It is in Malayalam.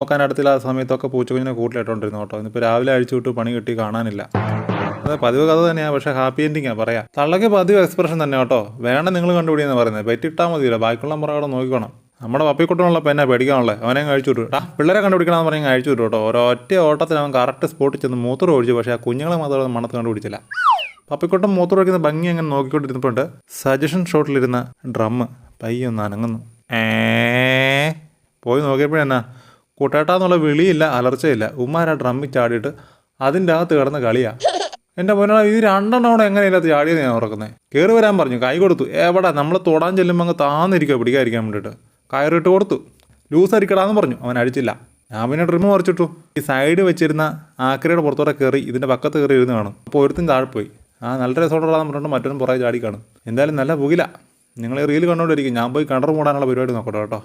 നോക്കാൻ അടുത്തില്ല ആ സമയത്തൊക്കെ പൂച്ചക്കുഞ്ഞിനെ കൂട്ടിലിട്ടോണ്ടിരുന്നു കേട്ടോ. ഇന്നിപ്പോൾ രാവിലെ അഴിച്ചു വിട്ട് പണി കിട്ടി കാണാനില്ല. അത് പതിവ് കഥ തന്നെയാണ്, പക്ഷേ ഹാപ്പി എൻഡിങ്ങാണ് പറയാം. തള്ളക്ക് പതിവ് എക്സ്പ്രഷൻ തന്നെ കേട്ടോ. വേണം നിങ്ങൾ കണ്ടുപിടിയെന്ന് പറയുന്നത്. പെറ്റിട്ടാൽ മതിയല്ലോ, ബാക്കിയുള്ള പുറകെ നോക്കണം. നമ്മുടെ പപ്പിക്കുട്ടനുള്ള പെന്നെ പേടിക്കാനുള്ളത്. അവനെ അഴിച്ചു വിട്ടു. പിള്ളേരെ കണ്ടുപിടിക്കണമെന്ന് പറഞ്ഞാൽ അഴിച്ചു വിട്ടു കേട്ടോ. ഒരൊറ്റ ഓട്ടത്തിൽ അവൻ കറക്റ്റ് സ്പോട്ടിൽ ചെന്ന് മൂത്രം ഒഴിച്ചു. പക്ഷേ ആ കുഞ്ഞുങ്ങളെ മാത്രം മണത്ത് കണ്ടുപിടിച്ചില്ല. പപ്പിക്കുട്ടം മൂത്രം ഒഴിക്കുന്ന ഭംഗി അങ്ങനെ നോക്കിക്കൊണ്ടിരുന്നപ്പോണ്ട് സജഷൻ ഷോട്ടിലിരുന്ന ഡ്രം പയ്യൊന്ന് അനങ്ങുന്നു. പോയി നോക്കിയപ്പോഴെന്നാ കുട്ടേട്ടാന്നുള്ള വിളിയില്ല, അലർച്ചയില്ല. ഉമ്മാരാ ഡ്രമ്മിൽ ചാടിയിട്ട് അതിൻ്റെ അകത്ത് കിടന്ന് കളിയാണ്. എൻ്റെ പൊന്നാ, ഇത് രണ്ടെണ്ണോടെ എങ്ങനെയില്ലാത്ത ചാടിയത് ഞാൻ ഓർക്കുന്നത്. കയറി വരാൻ പറഞ്ഞു, കൈ കൊടുത്തു. എവിടെ നമ്മൾ തൊടാൻ ചെല്ലുമ്പോൾ അങ്ങ് താന്നിരിക്കുക പിടിക്കാതിരിക്കാൻ വേണ്ടിയിട്ട്. കയറിട്ട് കൊടുത്തു. ലൂസ് അരിക്കടാന്ന് പറഞ്ഞു. അവൻ അടിച്ചില്ല. ഞാൻ പിന്നെ ഡ്രിമ്മ് മറിച്ചിട്ടു. ഈ സൈഡ് വെച്ചിരുന്ന ആക്രയുടെ പുറത്തോടെ കയറി ഇതിൻ്റെ പക്കത്ത് കയറി ഇരുന്ന് കാണും. അപ്പോൾ ഒരുത്തും താഴെ പോയി. നല്ല രസോടാന്ന് പറഞ്ഞിട്ട് മറ്റൊന്നും പുറകെ ചാടി കാണും. എന്തായാലും നല്ല പുകില. നിങ്ങൾ ഈ റീൽ കണ്ടുകൊണ്ടിരിക്കും. ഞാൻ പോയി കിണർ മൂടാനുള്ള പരിപാടി നോക്കട്ടോ കേട്ടോ.